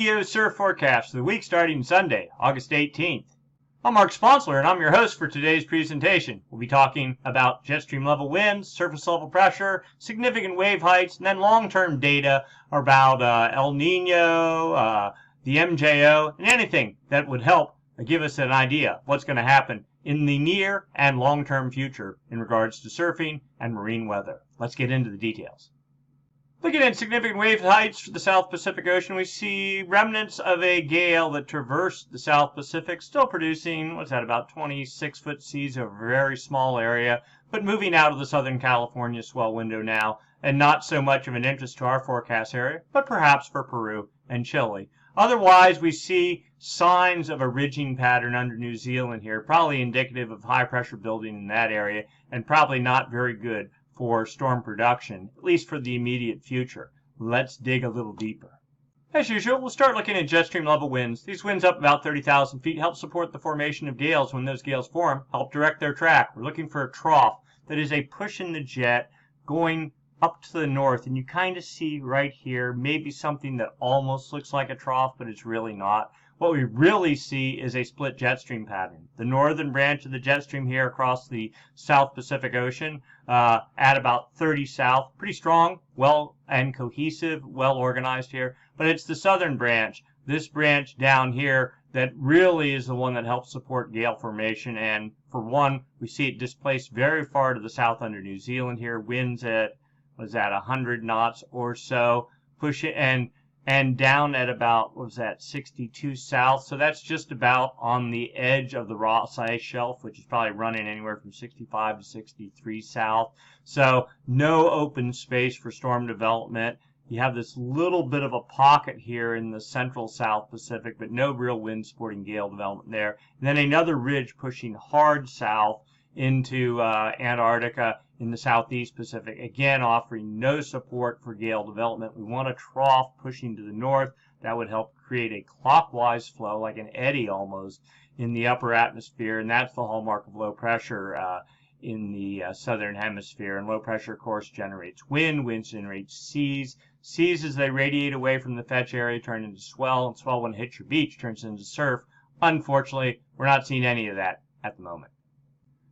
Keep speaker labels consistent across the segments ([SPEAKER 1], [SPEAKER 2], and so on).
[SPEAKER 1] MJO surf forecast for the week starting Sunday, August 18th. I'm Mark Sponsler, and I'm your host for today's presentation. We'll be talking about jet stream level winds, surface level pressure, significant wave heights, and then long-term data about El Nino, the MJO, and anything that would help give us an idea of what's going to happen in the near and long-term future in regards to surfing and marine weather. Let's get into the details. Looking at significant wave heights for the South Pacific Ocean, we see remnants of a gale that traversed the South Pacific, still producing, what's that, about 26-foot seas over a very small area, but moving out of the Southern California swell window now, and not so much of an interest to our forecast area, but perhaps for Peru and Chile. Otherwise, we see signs of a ridging pattern under New Zealand here, probably indicative of high pressure building in that area, and probably not very good for storm production, at least for the immediate future. Let's dig a little deeper. As usual, we'll start looking at jet stream level winds. These winds up about 30,000 feet help support the formation of gales. When those gales form, help direct their track. We're looking for a trough that is a push in the jet going up to the north, and you kind of see right here maybe something that almost looks like a trough, but it's really not. What we really see is a split jet stream pattern. The northern branch of the jet stream here across the South Pacific Ocean at about 30 south, pretty strong, well and cohesive, well organized here, but it's the southern branch, this branch down here, that really is the one that helps support gale formation. And for one, we see it displaced very far to the south under New Zealand here, winds at, was that 100 knots or so, push it and down at about, what was that, 62 south. So that's just about on the edge of the Ross Ice Shelf, which is probably running anywhere from 65 to 63 south. So no open space for storm development. You have this little bit of a pocket here in the central South Pacific, but no real wind supporting gale development there. And then another ridge pushing hard south into Antarctica in the southeast Pacific, again offering no support for gale development. We want a trough pushing to the north that would help create a clockwise flow, like an eddy almost, in the upper atmosphere, and that's the hallmark of low pressure in the southern hemisphere. And low pressure, of course, generates wind. Wind generates seas. Seas, as they radiate away from the fetch area, turn into swell, and swell, when it hits your beach, turns into surf. Unfortunately, we're not seeing any of that at the moment.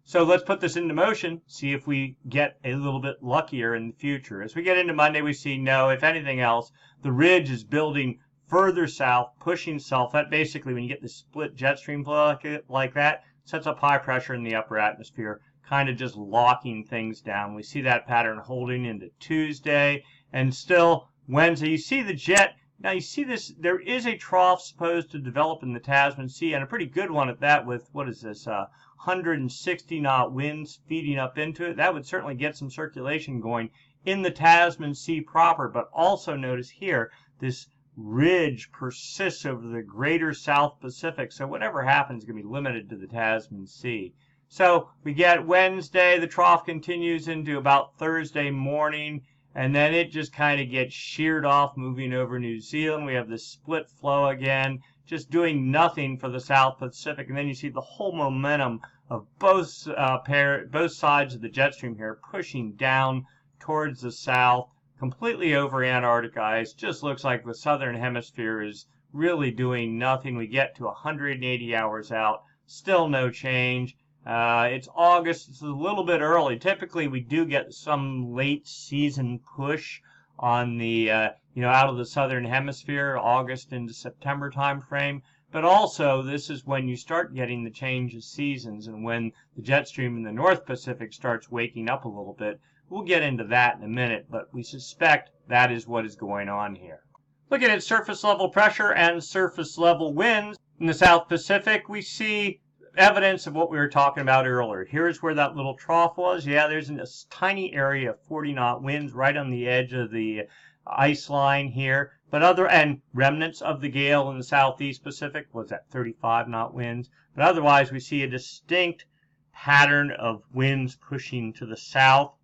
[SPEAKER 1] So let's put this into motion, see if we get a little bit luckier in the future. As we get into Monday, we see no, if anything else, the ridge is building further south, pushing south. That basically, when you get the split jet stream flow like that, sets up high pressure in the upper atmosphere, kind of just locking things down. We see that pattern holding into Tuesday, and still Wednesday. You see the jet. Now you see this, there is a trough supposed to develop in the Tasman Sea, and a pretty good one at that, with, what is this, 160 knot winds feeding up into it. That would certainly get some circulation going in the Tasman Sea proper, but also notice here, this ridge persists over the greater South Pacific, so whatever happens is going to be limited to the Tasman Sea. So we get Wednesday, the trough continues into about Thursday morning, and then it just kind of gets sheared off, moving over New Zealand. We have this split flow again, just doing nothing for the South Pacific. And then you see the whole momentum of both sides of the jet stream here pushing down towards the south, completely over Antarctic ice. Just looks like the southern hemisphere is really doing nothing. We get to 180 hours out, still no change. It's August. It's a little bit early. Typically, we do get some late season push on the, out of the southern hemisphere, August into September time frame. But also, this is when you start getting the change of seasons, and when the jet stream in the North Pacific starts waking up a little bit. We'll get into that in a minute, but we suspect that is what is going on here. Looking at surface level pressure and surface level winds in the South Pacific, we see evidence of what we were talking about earlier. Here's where that little trough was. Yeah, there's a tiny area of 40 knot winds right on the edge of the ice line here. But and remnants of the gale in the southeast Pacific was at 35 knot winds. But otherwise, we see a distinct pattern of winds pushing to the south,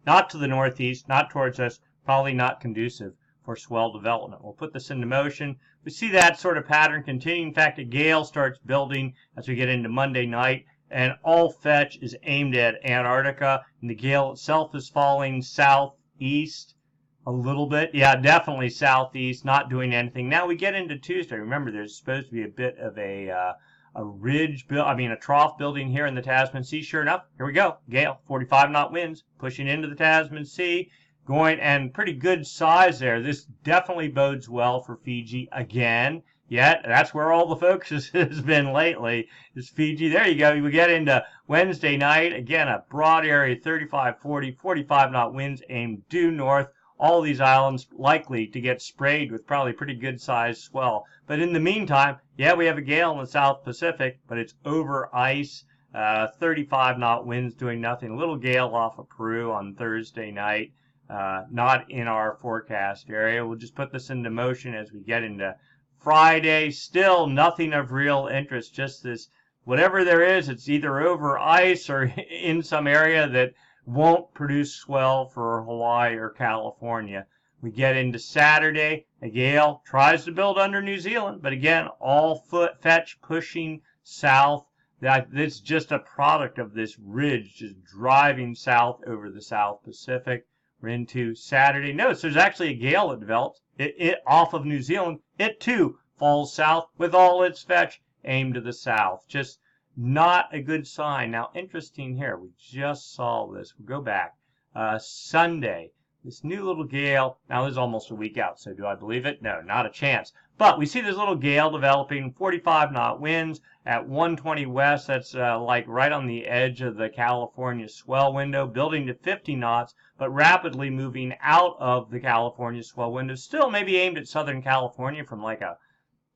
[SPEAKER 1] not to the northeast, not towards us, probably not conducive for swell development. We'll put this into motion. We see that sort of pattern continuing. In fact, a gale starts building as we get into Monday night, and all fetch is aimed at Antarctica, and the gale itself is falling southeast A little bit. Yeah, definitely southeast, not doing anything. Now we get into Tuesday. Remember, there's supposed to be a bit of a ridge build, a trough building here in the Tasman Sea. Sure enough, here we go. Gale, 45 knot winds pushing into the Tasman Sea, going, and pretty good size there. This definitely bodes well for Fiji again. Yet that's where all the focus has been lately, is Fiji. There you go. We get into Wednesday night. Again, a broad area, 35, 40, 45 knot winds aimed due north. All these islands likely to get sprayed with probably pretty good sized swell. But in the meantime, yeah, we have a gale in the South Pacific, but it's over ice. 35 knot winds doing nothing. A little gale off of Peru on Thursday night. Not in our forecast area. We'll just put this into motion as we get into Friday. Still nothing of real interest. Just this, whatever there is, it's either over ice or in some area that won't produce swell for Hawaii or California. We get into Saturday. A gale tries to build under New Zealand, but again, all fetch pushing south. It's just a product of this ridge just driving south over the South Pacific. We're into Saturday. Notice there's actually a gale that develops it off of New Zealand. It too falls south with all its fetch aimed to the south. Just not a good sign. Now, interesting here, we just saw this. We'll go back. Sunday, this new little gale. Now, this is almost a week out, so do I believe it? No, not a chance. But we see this little gale developing, 45 knot winds at 120 west. That's like right on the edge of the California swell window, building to 50 knots, but rapidly moving out of the California swell window. Still maybe aimed at Southern California from like a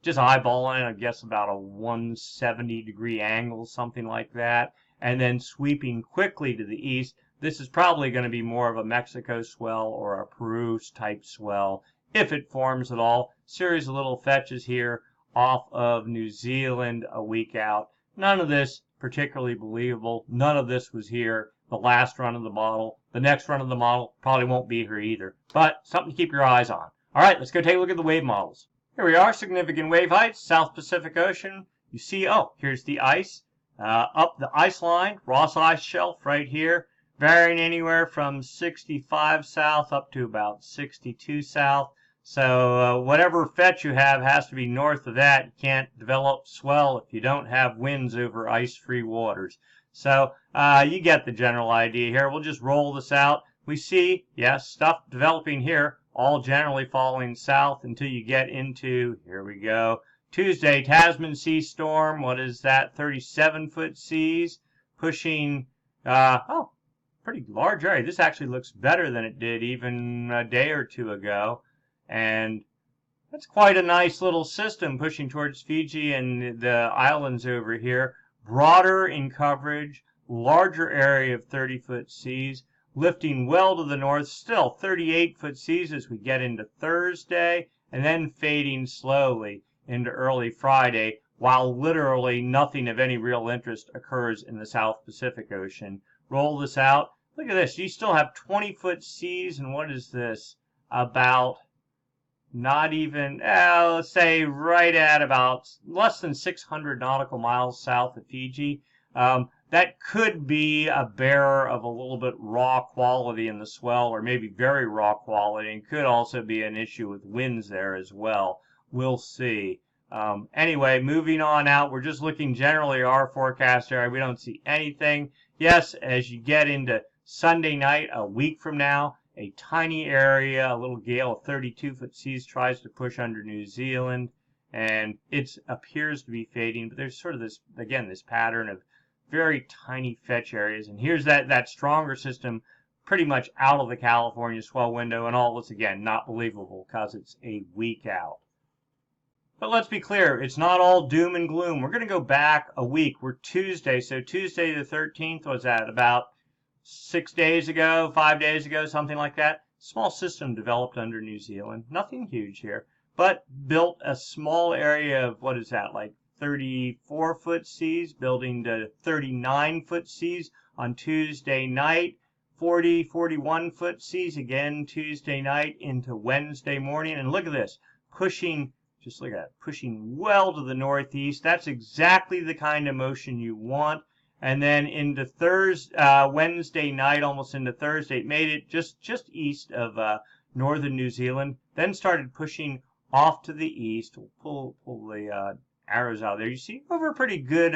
[SPEAKER 1] just eyeballing, I guess, about a 170-degree angle, something like that, and then sweeping quickly to the east. This is probably going to be more of a Mexico swell or a Peru-type swell, if it forms at all. Series of little fetches here off of New Zealand a week out. None of this particularly believable. None of this was here the last run of the model. The next run of the model probably won't be here either, but something to keep your eyes on. All right, let's go take a look at the wave models. Here we are, significant wave heights, South Pacific Ocean. You see, oh, here's the ice. Up the ice line, Ross Ice Shelf right here, varying anywhere from 65 south up to about 62 south. So whatever fetch you have has to be north of that. You can't develop swell if you don't have winds over ice-free waters. So you get the general idea here. We'll just roll this out. We see, yes, stuff developing here, all generally falling south until you get into, here we go, Tuesday, Tasman Sea storm. What is that? 37-foot seas, pushing, pretty large area. This actually looks better than it did even a day or two ago. And that's quite a nice little system pushing towards Fiji and the islands over here. Broader in coverage, larger area of 30-foot seas, lifting well to the north, still 38-foot seas as we get into Thursday, and then fading slowly into early Friday, while literally nothing of any real interest occurs in the South Pacific Ocean. Roll this out. Look at this. You still have 20-foot seas, and what is this? About not even, let's say right at about less than 600 nautical miles south of Fiji. That could be a bearer of a little bit raw quality in the swell, or maybe very raw quality, and could also be an issue with winds there as well. We'll see. Anyway, moving on out, we're just looking generally at our forecast area. We don't see anything. Yes, as you get into Sunday night, a week from now, a tiny area, a little gale of 32-foot seas tries to push under New Zealand, and it appears to be fading, but there's sort of this, again, this pattern of very tiny fetch areas. And here's that stronger system pretty much out of the California swell window, and all this, again, not believable because it's a week out. But let's be clear, it's not all doom and gloom. We're going to go back a week. We're Tuesday, so Tuesday the 13th was that about 6 days ago, 5 days ago, something like that. Small system developed under New Zealand. Nothing huge here, but built a small area of, what is that, like 34-foot seas, building to 39-foot seas on Tuesday night, 41-foot seas again Tuesday night into Wednesday morning. And look at this, pushing, just look at that, pushing well to the northeast. That's exactly the kind of motion you want. And then into Wednesday night, almost into Thursday, it made it just east of northern New Zealand, then started pushing off to the east. We'll pull the arrows out there. You see over a pretty good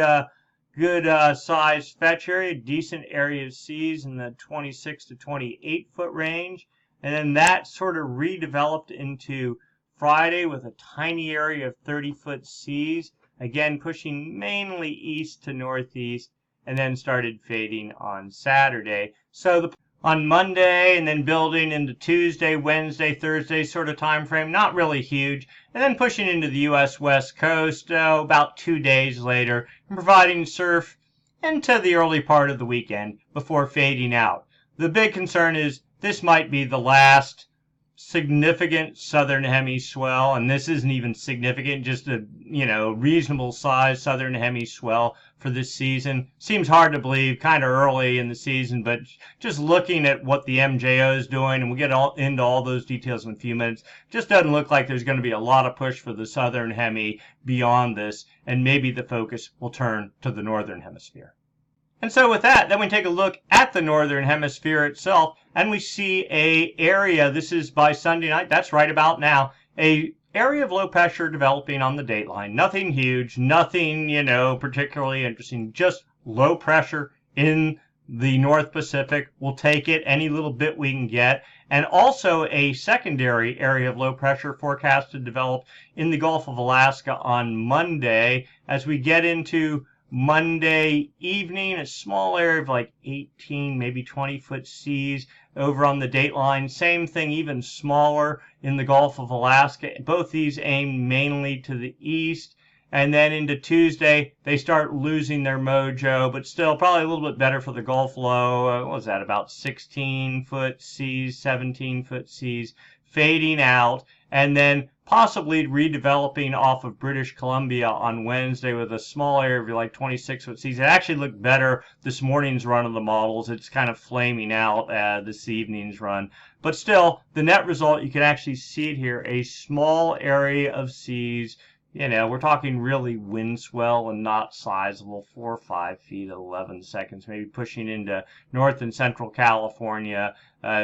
[SPEAKER 1] size fetch area, decent area of seas in the 26 to 28 foot range. And then that sort of redeveloped into Friday with a tiny area of 30-foot seas, again pushing mainly east to northeast, and then started fading on Saturday. So on Monday and then building into Tuesday, Wednesday, Thursday sort of time frame, not really huge, and then pushing into the U.S. West Coast about 2 days later and providing surf into the early part of the weekend before fading out. The big concern is this might be the last significant southern hemi swell, and this isn't even significant, just a reasonable size southern hemi swell for this season. Seems hard to believe, kind of early in the season, but just looking at what the MJO is doing, and we'll get into all those details in a few minutes, just doesn't look like there's going to be a lot of push for the southern hemi beyond this, and maybe the focus will turn to the northern hemisphere. And so with that, then we take a look at the northern hemisphere itself, and we see a area, this is by Sunday night, that's right about now, a area of low pressure developing on the dateline. Nothing huge, nothing, particularly interesting, just low pressure in the North Pacific. We'll take it any little bit we can get. And also a secondary area of low pressure forecast to develop in the Gulf of Alaska on Monday. As we get into Monday evening, a small area of like 18, maybe 20-foot seas over on the dateline. Same thing, even smaller in the Gulf of Alaska. Both these aim mainly to the east. And then into Tuesday, they start losing their mojo, but still probably a little bit better for the Gulf low. What was that, about 16-foot seas, 17-foot seas, fading out. And then possibly redeveloping off of British Columbia on Wednesday with a small area of like 26-foot seas. It actually looked better this morning's run of the models. It's kind of flaming out this evening's run. But still, the net result, you can actually see it here, a small area of seas. We're talking really wind swell and not sizable, 4 or 5 feet at 11 seconds, maybe pushing into North and Central California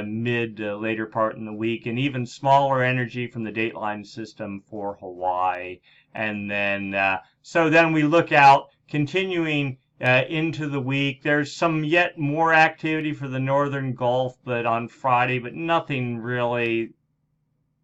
[SPEAKER 1] mid to later part in the week, and even smaller energy from the dateline system for Hawaii. And then, so then we look out, continuing into the week. There's some yet more activity for the northern Gulf, but on Friday, but nothing really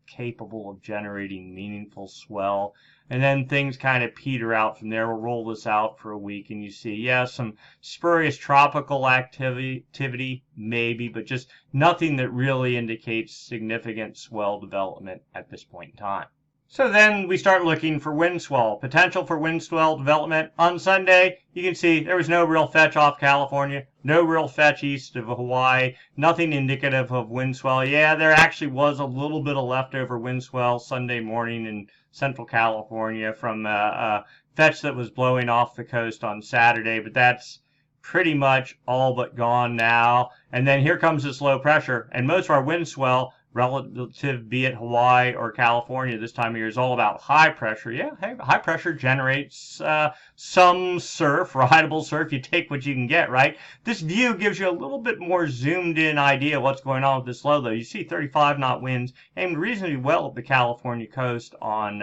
[SPEAKER 1] capable of generating meaningful swell. And then things kind of peter out from there. We'll roll this out for a week, and you see, some spurious tropical activity, maybe, but just nothing that really indicates significant swell development at this point in time. So then we start looking for wind swell. Potential for wind swell development. On Sunday, you can see there was no real fetch off California, no real fetch east of Hawaii, nothing indicative of wind swell. Yeah, there actually was a little bit of leftover wind swell Sunday morning in Central California from a fetch that was blowing off the coast on Saturday, but that's pretty much all but gone now. And then here comes this low pressure, and most of our wind swell relative, be it Hawaii or California this time of year, is all about high pressure. Yeah, hey, high pressure generates some surf, rideable surf. You take what you can get, right? This view gives you a little bit more zoomed in idea of what's going on with this low, though. You see 35 knot winds aimed reasonably well at the California coast on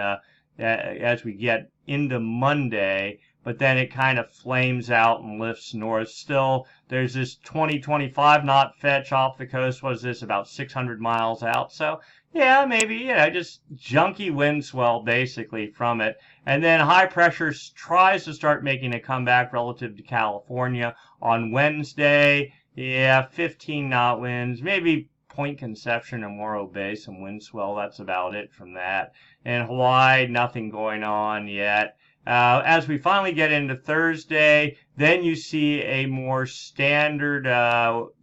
[SPEAKER 1] as we get into Monday. But then it kind of flames out and lifts north. Still, there's this 20-25 knot fetch off the coast. What is this, about 600 miles out? So, yeah, maybe, just junky wind swell basically from it. And then high pressure tries to start making a comeback relative to California on Wednesday. Yeah, 15 knot winds, maybe Point Conception and Morro Bay, some wind swell. That's about it from that. And Hawaii, nothing going on yet. As we finally get into Thursday, then you see a more standard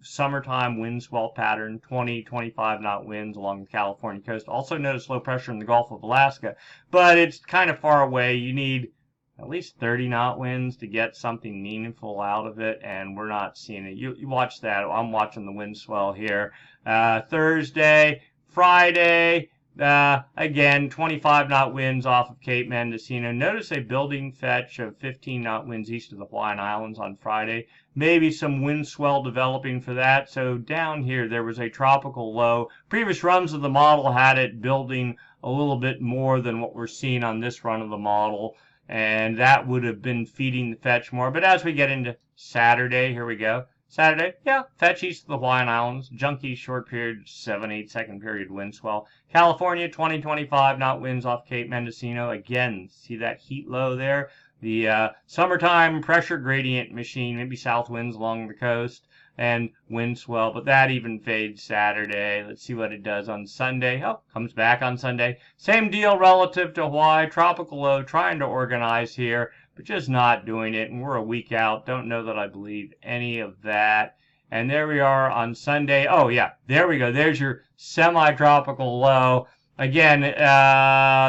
[SPEAKER 1] summertime wind swell pattern, 20-25 knot winds along the California coast. Also notice low pressure in the Gulf of Alaska, but it's kind of far away. You need at least 30 knot winds to get something meaningful out of it, and we're not seeing it. You watch that. I'm watching the wind swell here. Thursday, Friday, Again, 25 knot winds off of Cape Mendocino. Notice a building fetch of 15 knot winds east of the Hawaiian Islands on Friday. Maybe some wind swell developing for that. So down here, there was a tropical low. Previous runs of the model had it building a little bit more than what we're seeing on this run of the model. And that would have been feeding the fetch more. But as we get into Saturday, here we go. Saturday, yeah, fetch east of the Hawaiian Islands, junky short period, 7-8 second period wind swell. California, 20-25 knot winds off Cape Mendocino. Again, see that heat low there? The summertime pressure gradient machine, maybe south winds along the coast, and wind swell, but that even fades Saturday. Let's see what it does on Sunday. Oh, comes back on Sunday. Same deal relative to Hawaii, tropical low, trying to organize here, but just not doing it, and we're a week out. Don't know that I believe any of that. And there we are on Sunday. Oh, yeah, there we go. There's your semi-tropical low. Again,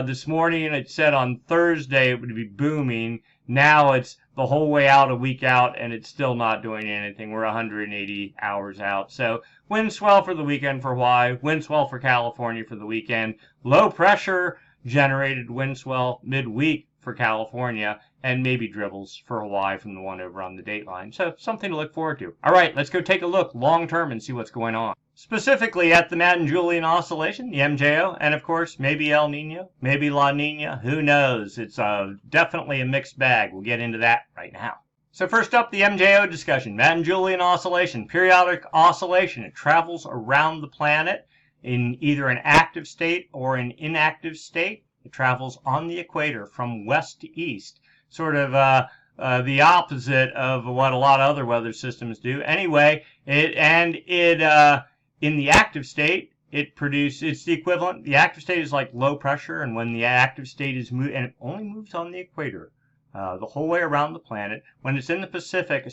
[SPEAKER 1] this morning it said on Thursday it would be booming. Now it's the whole way out, a week out, and it's still not doing anything. We're 180 hours out. So wind swell for the weekend for Hawaii, wind swell for California for the weekend. Low pressure generated wind swell midweek for California, and maybe dribbles for Hawaii from the one over on the dateline. So something to look forward to. All right, let's go take a look long term and see what's going on. Specifically at the Madden-Julian Oscillation, the MJO, and of course maybe El Nino, maybe La Nina, who knows? It's definitely a mixed bag. We'll get into that right now. So first up, the MJO discussion. Madden-Julian Oscillation, periodic oscillation. It travels around the planet in either an active state or an inactive state. It travels on the equator from west to east, sort of the opposite of what a lot of other weather systems do. Anyway, in the active state, it's the equivalent. The active state is like low pressure, and when the active state is and it only moves on the equator the whole way around the planet. When it's in the Pacific,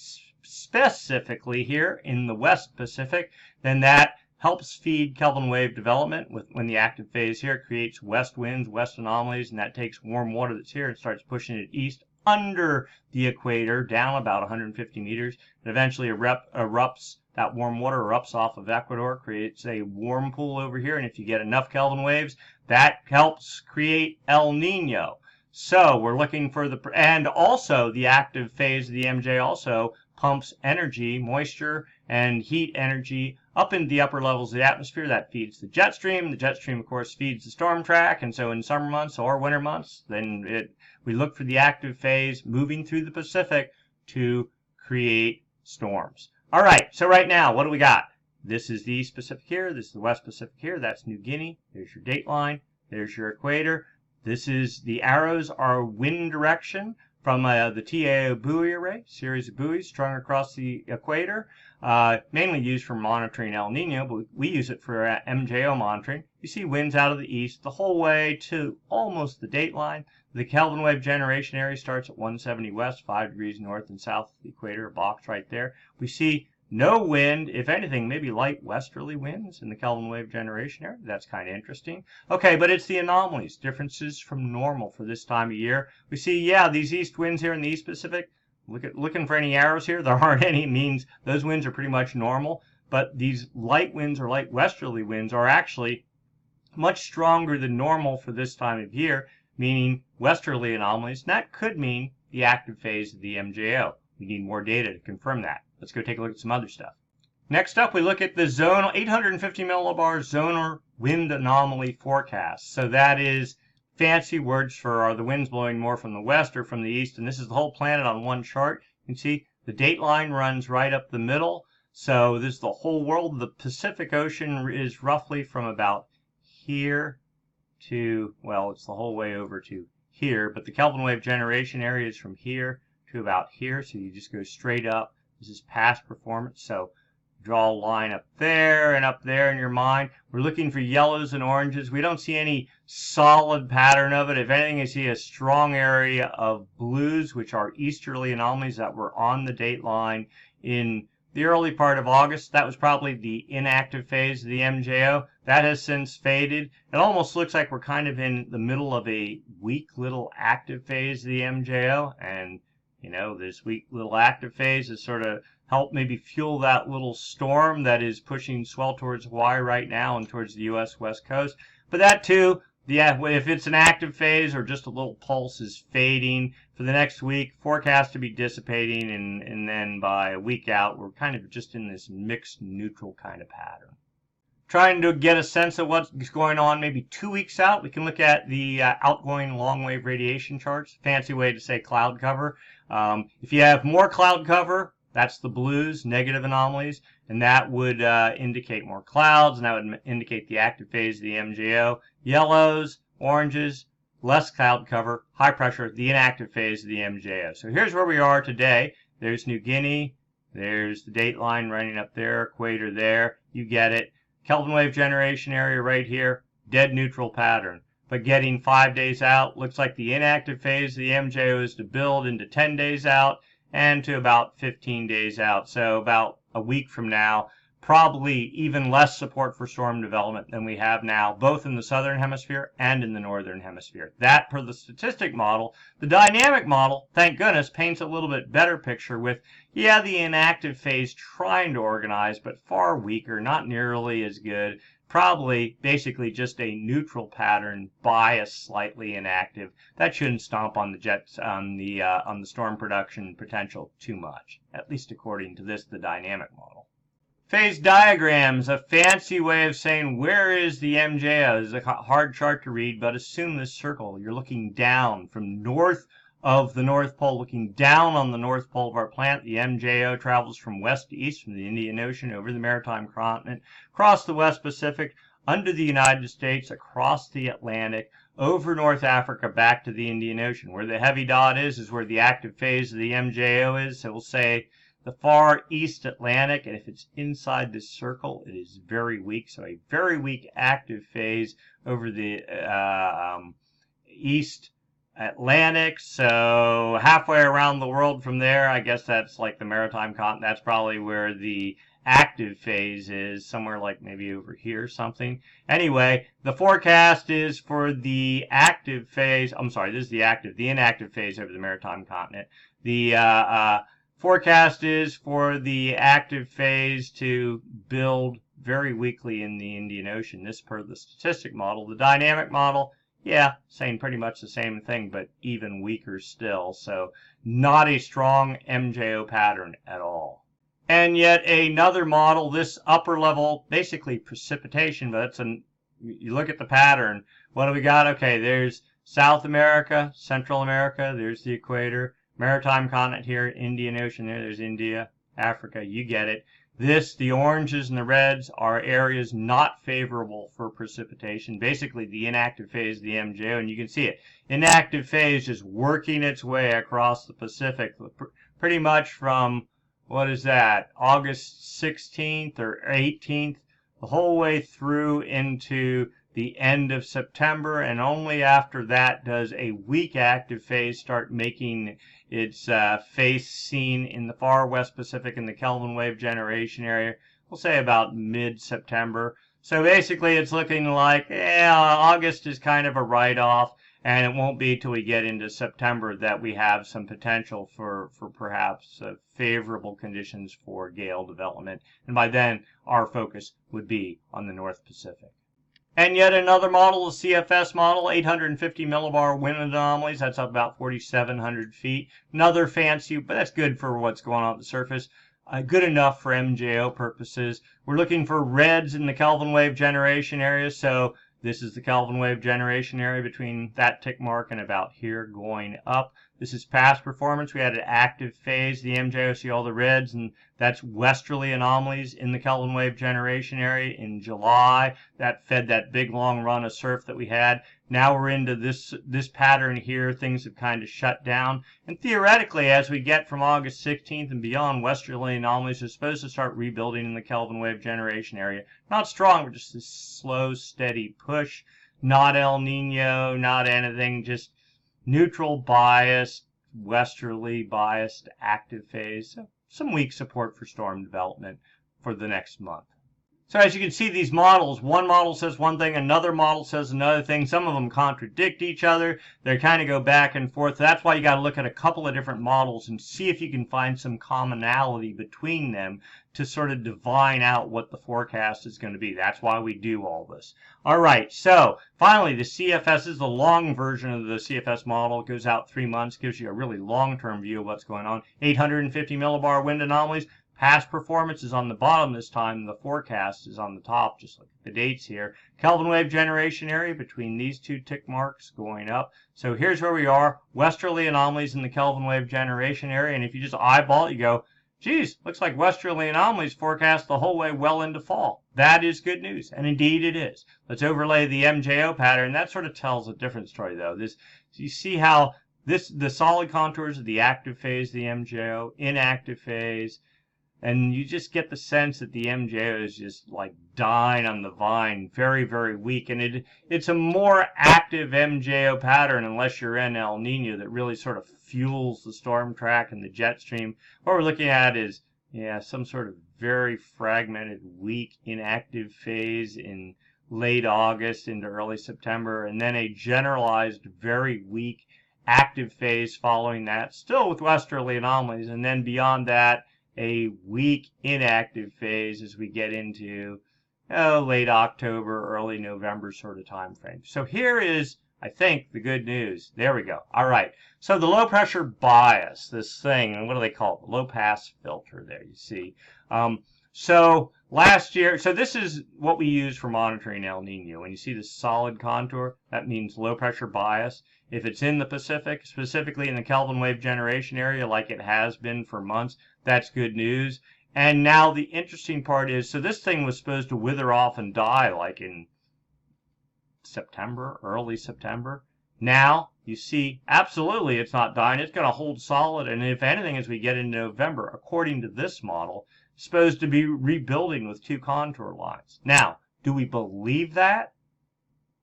[SPEAKER 1] specifically here in the West Pacific, then that helps feed Kelvin wave development. When the active phase here creates west winds, west anomalies, and that takes warm water that's here and starts pushing it east under the equator, down about 150 meters. It eventually erupts. That warm water erupts off of Ecuador, creates a warm pool over here, and if you get enough Kelvin waves, that helps create El Nino. So we're looking for and also the active phase of the MJ also pumps energy, moisture, and heat energy up into the upper levels of the atmosphere. That feeds the jet stream. The jet stream, of course, feeds the storm track, and so in summer months or winter months, then we look for the active phase moving through the Pacific to create storms. All right, so right now, what do we got? This is the East Pacific here. This is the West Pacific here. That's New Guinea. There's your dateline. There's your equator. The arrows are wind direction from the TAO buoy array, series of buoys strung across the equator, mainly used for monitoring El Nino, but we use it for MJO monitoring. You see winds out of the east the whole way to almost the dateline. The Kelvin wave generation area starts at 170 west, 5 degrees north and south of the equator, a box right there. We see no wind, if anything, maybe light westerly winds in the Kelvin wave generation area. That's kind of interesting. Okay, but it's the anomalies, differences from normal for this time of year. We see, yeah, these east winds here in the East Pacific. Looking for any arrows here. There aren't any. Means those winds are pretty much normal. But these light winds or light westerly winds are actually much stronger than normal for this time of year, meaning westerly anomalies. And that could mean the active phase of the MJO. We need more data to confirm that. Let's go take a look at some other stuff. Next up, we look at the zonal 850 millibar zonal wind anomaly forecast. So that is fancy words for are the winds blowing more from the west or from the east. And this is the whole planet on one chart. You can see the date line runs right up the middle. So this is the whole world. The Pacific Ocean is roughly from about here to, well, it's the whole way over to here. But the Kelvin wave generation area is from here to about here. So you just go straight up. This is past performance, so draw a line up there and up there in your mind. We're looking for yellows and oranges. We don't see any solid pattern of it. If anything, you see a strong area of blues, which are easterly anomalies that were on the date line in the early part of August. That was probably the inactive phase of the MJO. That has since faded. It almost looks like we're kind of in the middle of a weak little active phase of the MJO, and You know, this weak little active phase has sort of helped maybe fuel that little storm that is pushing swell towards Hawaii right now and towards the U.S. West Coast. But that too, yeah, if it's an active phase or just a little pulse is fading for the next week, forecast to be dissipating, and then by a week out, we're kind of just in this mixed neutral kind of pattern. Trying to get a sense of what's going on maybe 2 weeks out, we can look at the outgoing long wave radiation charts. Fancy way to say cloud cover. If you have more cloud cover, that's the blues, negative anomalies, and that would indicate more clouds, and that would indicate the active phase of the MJO. Yellows, oranges, less cloud cover, high pressure, the inactive phase of the MJO. So here's where we are today. There's New Guinea. There's the date line running up there, equator there. You get it. Kelvin wave generation area right here, dead neutral pattern. But getting 5 days out, looks like the inactive phase of the MJO is to build into 10 days out and to about 15 days out. So about a week from now, probably even less support for storm development than we have now, both in the southern hemisphere and in the northern hemisphere. That per the statistic model. The dynamic model, thank goodness, paints a little bit better picture with, yeah, the inactive phase trying to organize, but far weaker, not nearly as good. Probably basically just a neutral pattern, biased slightly inactive. That shouldn't stomp on the jets on the storm production potential too much, at least according to this, the dynamic model. Phase diagrams, a fancy way of saying where is the MJO. This is a hard chart to read, but assume this circle. You're looking down from north of the North Pole, looking down on the North Pole of our planet. The MJO travels from west to east, from the Indian Ocean over the Maritime Continent, across the West Pacific, under the United States, across the Atlantic, over North Africa, back to the Indian Ocean. Where the heavy dot is where the active phase of the MJO is. So we'll say the far east Atlantic, and if it's inside this circle, it is very weak. So a very weak active phase over the east Atlantic. So halfway around the world from there, I guess that's like the Maritime Continent. That's probably where the active phase is, somewhere like maybe over here something. Anyway, the forecast is for the active phase. I'm sorry, this is the inactive phase over the Maritime Continent. The forecast is for the active phase to build very weakly in the Indian Ocean. This per the statistic model. The dynamic model, yeah, saying pretty much the same thing, but even weaker still. So not a strong MJO pattern at all. And yet another model, this upper level, basically precipitation, but it's you look at the pattern. What do we got? Okay, there's South America, Central America, there's the equator. Maritime Continent here, Indian Ocean there's India, Africa, you get it. The oranges and the reds are areas not favorable for precipitation. Basically the inactive phase of the MJO, and you can see it. Inactive phase is working its way across the Pacific, pretty much from, what is that, August 16th or 18th, the whole way through into the end of September, and only after that does a weak active phase start making its face seen in the far West Pacific in the Kelvin wave generation area. We'll say about mid-September. So basically it's looking like, August is kind of a write-off, and it won't be till we get into September that we have some potential for perhaps favorable conditions for gale development. And by then, our focus would be on the North Pacific. And yet another model, the CFS model, 850 millibar wind anomalies. That's up about 4,700 feet. Another fancy, but that's good for what's going on at the surface. Good enough for MJO purposes. We're looking for reds in the Kelvin wave generation area. So this is the Kelvin wave generation area between that tick mark and about here going up. This is past performance. We had an active phase, the MJO, see all the reds, and that's westerly anomalies in the Kelvin wave generation area in July. That fed that big long run of surf that we had. Now we're into this pattern here. Things have kind of shut down. And theoretically, as we get from August 16th and beyond, westerly anomalies are supposed to start rebuilding in the Kelvin wave generation area. Not strong, but just this slow, steady push. Not El Nino, not anything, just neutral biased, westerly biased active phase. So some weak support for storm development for the next month. So as you can see, these models, one model says one thing, another model says another thing. Some of them contradict each other. They kind of go back and forth. That's why you got to look at a couple of different models and see if you can find some commonality between them to sort of divine out what the forecast is going to be. That's why we do all this. All right, so finally, the CFS is the long version of the CFS model. It goes out 3 months, gives you a really long-term view of what's going on. 850 millibar wind anomalies. Past performance is on the bottom this time. The forecast is on the top. Just look at the dates here. Kelvin wave generation area between these two tick marks going up. So here's where we are. Westerly anomalies in the Kelvin wave generation area. And if you just eyeball it, you go, geez, looks like westerly anomalies forecast the whole way well into fall. That is good news. And indeed it is. Let's overlay the MJO pattern. That sort of tells a different story, though. You see how the solid contours of the active phase, the MJO, inactive phase, and you just get the sense that the MJO is just like dying on the vine, very, very weak. And it's a more active MJO pattern unless you're in El Nino that really sort of fuels the storm track and the jet stream. What we're looking at is, yeah, some sort of very fragmented, weak, inactive phase in late August into early September, and then a generalized, very weak, active phase following that, still with westerly anomalies, and then beyond that, a weak inactive phase as we get into late October, early November sort of time frame. So here is, I think, the good news. There we go. All right. So the low pressure bias, this thing, and what do they call it? The low pass filter there, you see. So last year, so this is what we use for monitoring El Nino. When you see the solid contour, that means low pressure bias. If it's in the Pacific, specifically in the Kelvin wave generation area like it has been for months, that's good news. And now the interesting part is, so this thing was supposed to wither off and die like in September, early September. Now, you see, absolutely it's not dying. It's going to hold solid. And if anything, as we get into November, according to this model, it's supposed to be rebuilding with two contour lines. Now, do we believe that?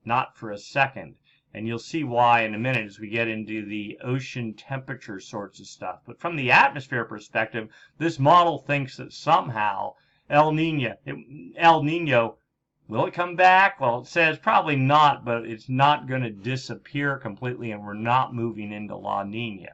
[SPEAKER 1] Not for a second. And you'll see why in a minute as we get into the ocean temperature sorts of stuff. But from the atmosphere perspective, this model thinks that somehow El Nino, will it come back? Well, it says probably not, but it's not going to disappear completely, and we're not moving into La Nina.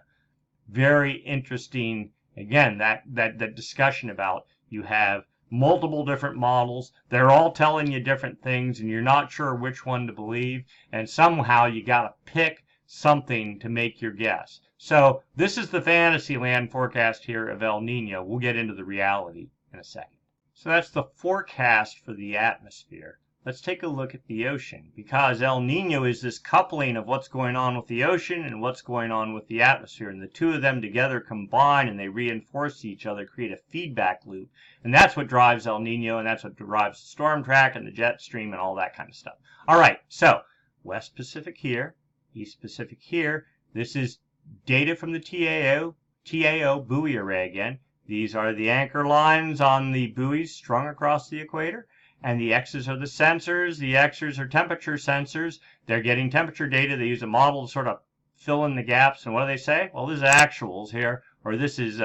[SPEAKER 1] Very interesting, again, that discussion about you have multiple different models. They're all telling you different things, and you're not sure which one to believe, and somehow you got to pick something to make your guess. So this is the fantasy land forecast here of El Nino. We'll get into the reality in a second. So that's the forecast for the atmosphere. Let's take a look at the ocean, because El Nino is this coupling of what's going on with the ocean and what's going on with the atmosphere, and the two of them together combine and they reinforce each other, create a feedback loop, and that's what drives El Nino, and that's what drives the storm track and the jet stream and all that kind of stuff. All right, so West Pacific here, East Pacific here. This is data from the TAO buoy array again. These are the anchor lines on the buoys strung across the equator. And the X's are the sensors. The X's are temperature sensors. They're getting temperature data. They use a model to sort of fill in the gaps. And what do they say? Well, this is actuals here. Or this is,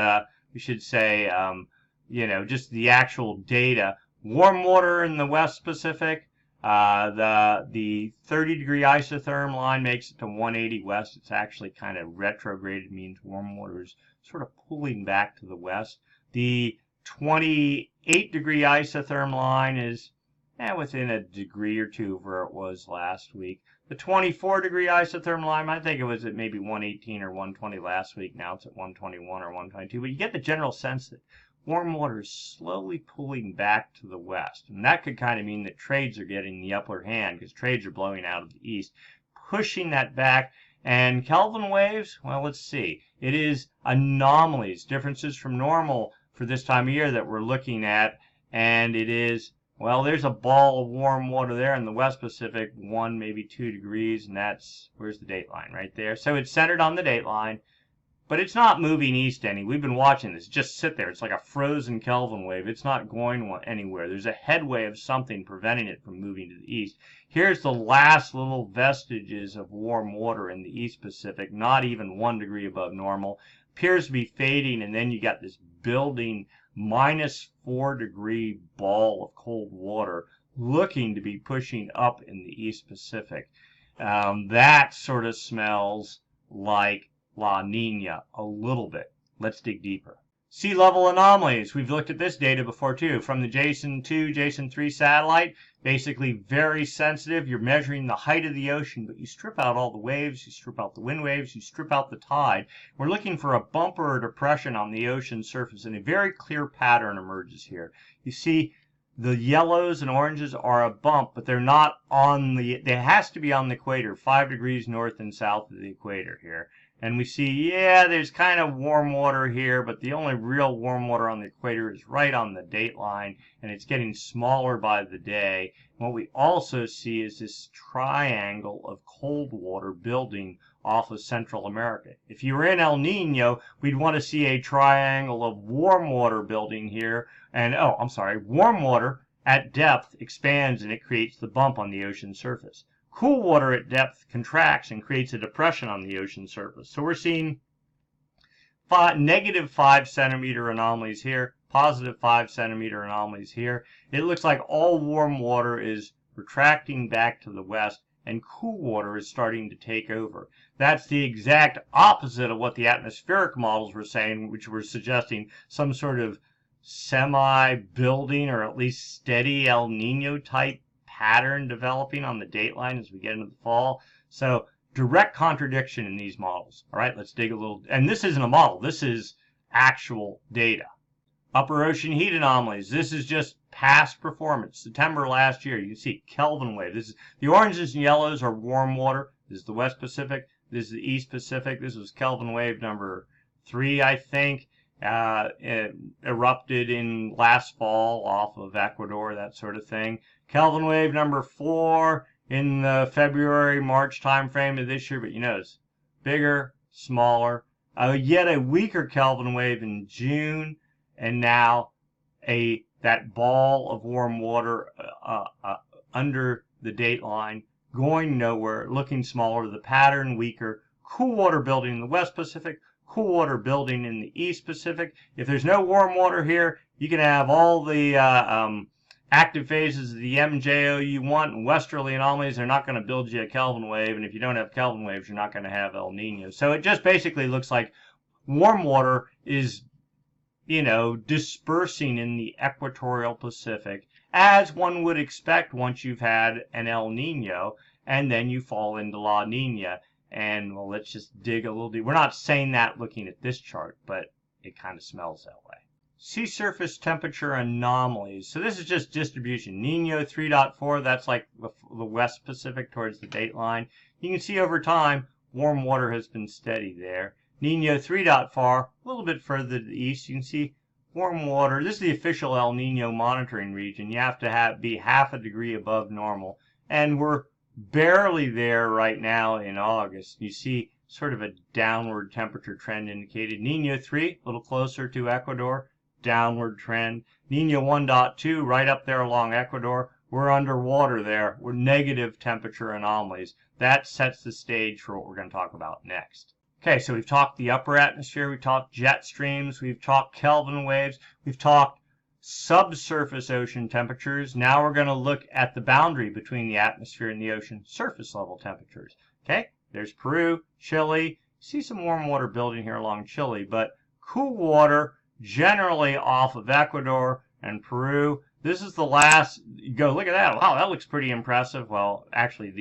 [SPEAKER 1] we should say, just the actual data. Warm water in the West Pacific. The 30-degree isotherm line makes it to 180 west. It's actually kind of retrograded, means warm water is sort of pulling back to the west. The 28-degree isotherm line is within a degree or two of where it was last week. The 24-degree isotherm line, I think it was at maybe 118 or 120 last week. Now it's at 121 or 122. But you get the general sense that warm water is slowly pulling back to the west. And that could kind of mean that trades are getting the upper hand because trades are blowing out of the east, pushing that back. And Kelvin waves, well, let's see. It is anomalies, differences from normal for this time of year that we're looking at. And it is, well, there's a ball of warm water there in the West Pacific, 1, maybe 2 degrees. And that's, where's the date line? Right there. So it's centered on the date line. But it's not moving east any. We've been watching this. Just sit there. It's like a frozen Kelvin wave. It's not going anywhere. There's a headway of something preventing it from moving to the east. Here's the last little vestiges of warm water in the East Pacific, not even 1 degree above normal. appears to be fading, and then you got this building -4-degree ball of cold water looking to be pushing up in the East Pacific. That sort of smells like La Nina a little bit. Let's dig deeper. Sea level anomalies. We've looked at this data before too. From the JSON 2, JSON 3 satellite, basically very sensitive. You're measuring the height of the ocean, but you strip out all the waves, you strip out the wind waves, you strip out the tide. We're looking for a bump or a depression on the ocean surface, and a very clear pattern emerges here. You see the yellows and oranges are a bump, but they're not on the, it has to be on the equator, 5 degrees north and south of the equator here. And we see, yeah, there's kind of warm water here, but the only real warm water on the equator is right on the date line, and it's getting smaller by the day. And what we also see is this triangle of cold water building off of Central America. If you were in El Nino, we'd want to see a triangle of warm water building here, and, oh, I'm sorry, warm water at depth expands and it creates the bump on the ocean surface. Cool water at depth contracts and creates a depression on the ocean surface. So we're seeing -5 centimeter anomalies here, +5 centimeter anomalies here. It looks like all warm water is retracting back to the west and cool water is starting to take over. That's the exact opposite of what the atmospheric models were saying, which were suggesting some sort of semi-building or at least steady El Nino type pattern developing on the dateline as we get into the fall. So direct contradiction in these models. All right, let's dig a little. And this isn't a model. This is actual data. Upper ocean heat anomalies. This is just past performance. September last year, you can see Kelvin wave. This is the oranges and yellows are warm water. This is the West Pacific. This is the East Pacific. This was Kelvin wave number 3, I think. It erupted in last fall off of Ecuador, that sort of thing. Kelvin wave number 4 in the February-March time frame of this year, but you notice bigger, smaller. Yet a weaker Kelvin wave in June, and now that ball of warm water under the date line going nowhere, looking smaller. The pattern weaker. Cool water building in the West Pacific. Cool water building in the East Pacific. If there's no warm water here, you can have all the active phases of the MJO you want, and westerly anomalies are not going to build you a Kelvin wave, and if you don't have Kelvin waves, you're not going to have El Nino. So it just basically looks like warm water is, you know, dispersing in the equatorial Pacific, as one would expect once you've had an El Nino, and then you fall into La Nina. And, well, let's just dig a little deeper. We're not saying that looking at this chart, but it kind of smells that way. Sea surface temperature anomalies. So this is just distribution. Nino 3.4, that's like the West Pacific towards the date line. You can see over time, warm water has been steady there. Nino 3.4, a little bit further to the east, you can see warm water. This is the official El Nino monitoring region. You have to be half a degree above normal. And we're barely there right now in August. You see sort of a downward temperature trend indicated. Nino 3, a little closer to Ecuador, downward trend. Nino 1.2, right up there along Ecuador. We're underwater there. We're negative temperature anomalies. That sets the stage for what we're going to talk about next. Okay, so we've talked the upper atmosphere, we've talked jet streams, we've talked Kelvin waves, we've talked subsurface ocean temperatures. Now we're going to look at the boundary between the atmosphere and the ocean, surface level temperatures. Okay, there's Peru, Chile. See some warm water building here along Chile, but cool water generally off of Ecuador and Peru. This is the last, you go, look at that. Wow, that looks pretty impressive. Well, actually,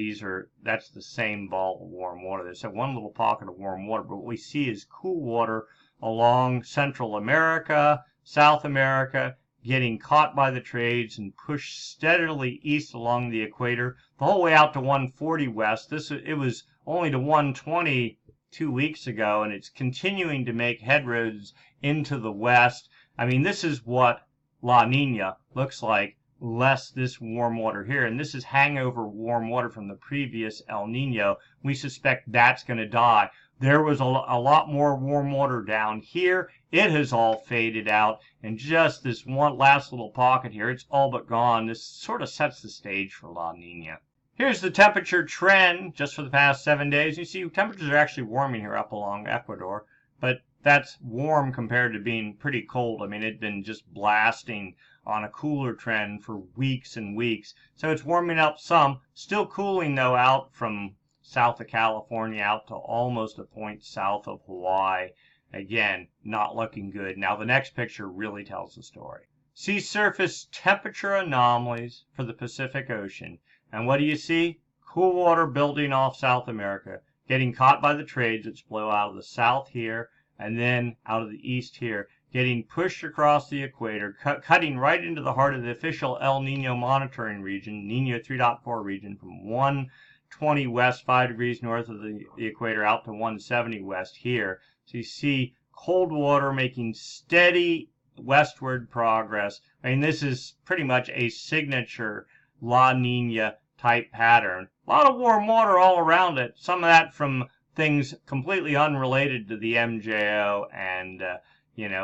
[SPEAKER 1] that's the same ball of warm water. There's one little pocket of warm water, but what we see is cool water along Central America, South America, getting caught by the trades and pushed steadily east along the equator, the whole way out to 140 west. It was only to 120 2 weeks ago, and it's continuing to make headroads into the west. I mean, this is what La Nina looks like, less this warm water here. And this is hangover warm water from the previous El Nino. We suspect that's going to die. There was a lot more warm water down here. It has all faded out. And just this one last little pocket here, it's all but gone. This sort of sets the stage for La Nina. Here's the temperature trend just for the past 7 days. You see temperatures are actually warming here up along Ecuador. But that's warm compared to being pretty cold. I mean, it'd been just blasting on a cooler trend for weeks and weeks. So it's warming up some, still cooling though out from south of California out to almost a point south of Hawaii. Again, not looking good. Now the next picture really tells the story. Sea surface temperature anomalies for the Pacific Ocean. And what do you see? Cool water building off South America, getting caught by the trades which blow out of the south here and then out of the east here, getting pushed across the equator, cutting right into the heart of the official El Nino monitoring region, Nino 3.4 region, from 120 west, 5 degrees north of the equator, out to 170 west here. So you see cold water making steady westward progress. I mean, this is pretty much a signature La Nina type pattern. A lot of warm water all around it. Some of that from things completely unrelated to the MJO, and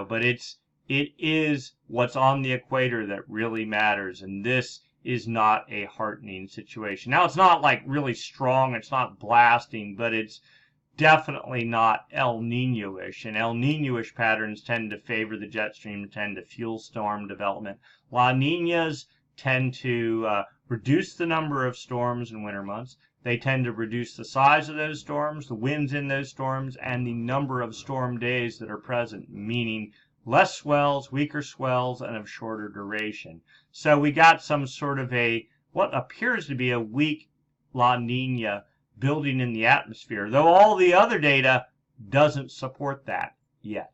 [SPEAKER 1] but it is what's on the equator that really matters, and this is not a heartening situation. Now, it's not like really strong, it's not blasting, but it's definitely not El Nino-ish, and El Nino-ish patterns tend to favor the jet stream, tend to fuel storm development. La Ninas tend to reduce the number of storms in winter months. They tend to reduce the size of those storms, the winds in those storms, and the number of storm days that are present, meaning less swells, weaker swells, and of shorter duration. So we got some sort of what appears to be a weak La Nina building in the atmosphere, though all the other data doesn't support that yet.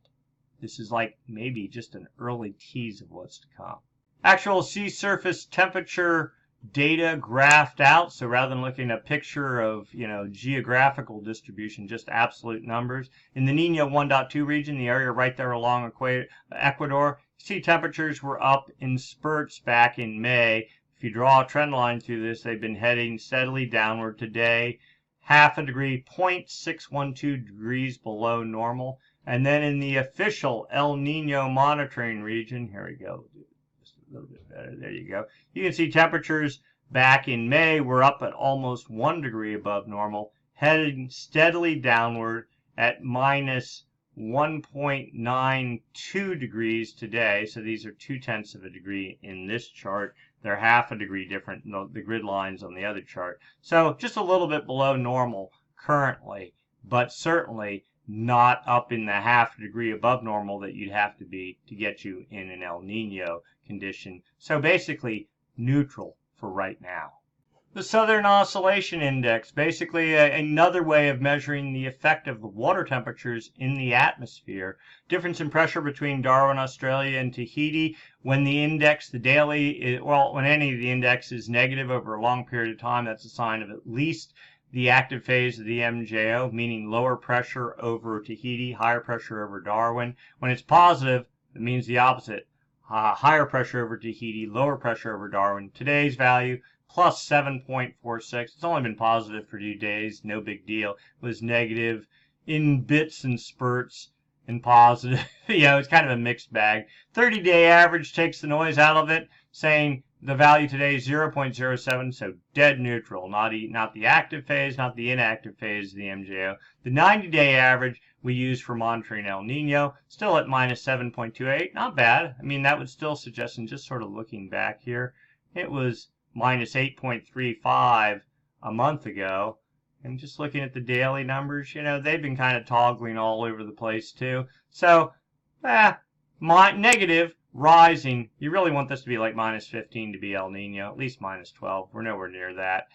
[SPEAKER 1] This is like maybe just an early tease of what's to come. Actual sea surface temperature data graphed out, so rather than looking at a picture of geographical distribution, just absolute numbers. In the Nino 1.2 region, the area right there along Ecuador, sea temperatures were up in spurts back in May. If you draw a trend line through this, they've been heading steadily downward. Today, half a degree, 0.612 degrees below normal. And then in the official El Nino monitoring region, here we go, just a little bit better, there you go. You can see temperatures back in May were up at almost 1 degree above normal, heading steadily downward at minus 1.92 degrees today. So these are 0.2 of a degree in this chart. They're half a degree different than the grid lines on the other chart. So just a little bit below normal currently, but certainly not up in the half a degree above normal that you'd have to be to get you in an El Nino condition. So basically neutral for right now. The Southern Oscillation Index, basically another way of measuring the effect of the water temperatures in the atmosphere. Difference in pressure between Darwin, Australia and Tahiti. When the index, the daily, when any of the index is negative over a long period of time, that's a sign of at least the active phase of the MJO, meaning lower pressure over Tahiti, higher pressure over Darwin. When it's positive, it means the opposite. Higher pressure over Tahiti, lower pressure over Darwin. Today's value, plus 7.46. It's only been positive for 2 days, no big deal. It was negative in bits and spurts and positive. It's kind of a mixed bag. 30-day average takes the noise out of it, saying the value today is 0.07, so dead neutral. Not the active phase, not the inactive phase of the MJO. The 90-day average we use for monitoring El Nino, still at minus 7.28. Not bad. I mean, that would still suggest, and just sort of looking back here, it was minus 8.35 a month ago. And just looking at the daily numbers, they've been kind of toggling all over the place too. So, negative, rising. You really want this to be like minus 15 to be El Nino, at least minus 12. We're nowhere near that.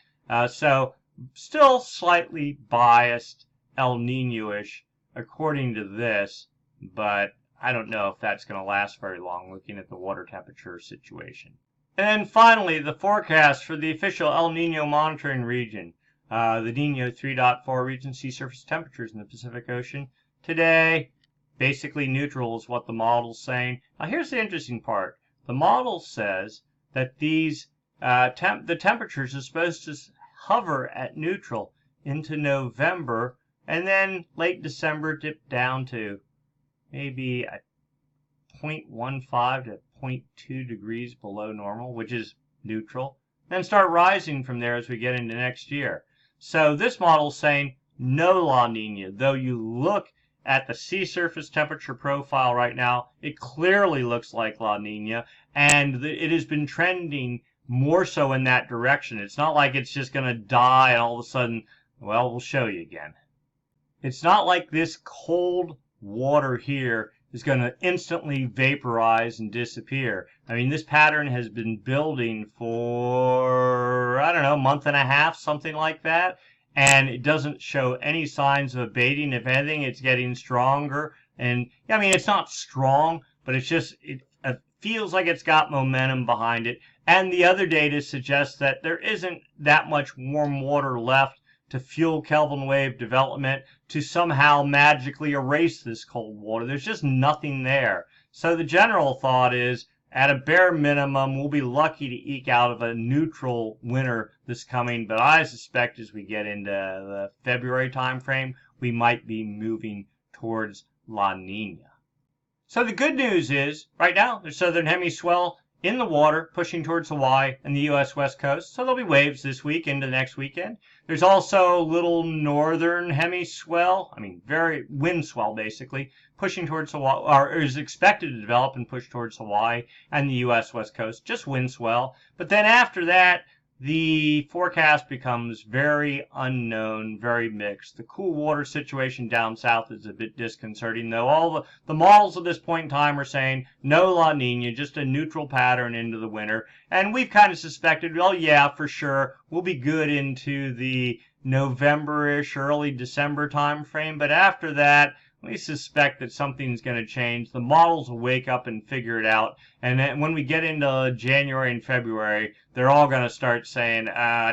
[SPEAKER 1] So, still slightly biased El Nino-ish according to this, but I don't know if that's going to last very long looking at the water temperature situation. And then finally, the forecast for the official El Nino monitoring region. The Nino 3.4 region, sea surface temperatures in the Pacific Ocean. Today, basically neutral is what the model's saying. Now here's the interesting part. The model says that these the temperatures are supposed to hover at neutral into November, and then late December dip down to maybe a 0.15 to 0.2 degrees below normal, which is neutral, then start rising from there as we get into next year. So this model is saying no La Nina, though you look at the sea surface temperature profile right now, it clearly looks like La Nina, and it has been trending more so in that direction. It's not like it's just going to die and all of a sudden, well, we'll show you again. It's not like this cold water here is going to instantly vaporize and disappear. I mean, this pattern has been building for, I don't know, a month and a half, something like that, and it doesn't show any signs of abating. If anything, it's getting stronger. And I mean, it's not strong, but it's just, it feels like it's got momentum behind it. And the other data suggests that there isn't that much warm water left to fuel Kelvin wave development to somehow magically erase this cold water. There's just nothing there. So the general thought is, at a bare minimum, we'll be lucky to eke out of a neutral winter this coming, but I suspect as we get into the February timeframe, we might be moving towards La Nina. So the good news is, right now, there's southern hemi swell in the water, pushing towards Hawaii and the U.S. West Coast. So there'll be waves this week into next weekend. There's also little northern hemi swell, very wind swell basically, pushing towards Hawaii, or is expected to develop and push towards Hawaii and the U.S. West Coast, just wind swell. But then after that, the forecast becomes very unknown, very mixed. The cool water situation down south is a bit disconcerting, though. All the models at this point in time are saying no La Nina, just a neutral pattern into the winter. And we've kind of suspected, well, yeah, for sure, we'll be good into the November-ish, early December time frame. But after that, we suspect that something's going to change. The models will wake up and figure it out. And then when we get into January and February, they're all going to start saying,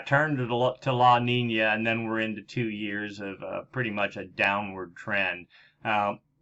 [SPEAKER 1] turn to La Nina, and then we're into 2 years of pretty much a downward trend.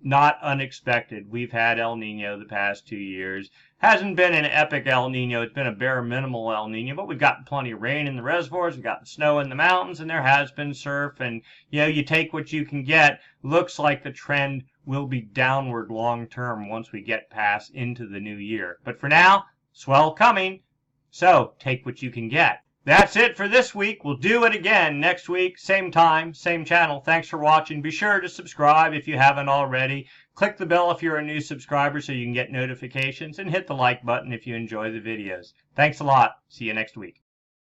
[SPEAKER 1] Not unexpected. We've had El Nino the past 2 years. Hasn't been an epic El Nino. It's been a bare minimal El Nino, but we've gotten plenty of rain in the reservoirs. We've gotten snow in the mountains, and there has been surf. And, you take what you can get. Looks like the trend will be downward long term once we get past into the new year. But for now, swell coming. So take what you can get. That's it for this week. We'll do it again next week. Same time, same channel. Thanks for watching. Be sure to subscribe if you haven't already. Click the bell if you're a new subscriber so you can get notifications. And hit the like button if you enjoy the videos. Thanks a lot. See you next week.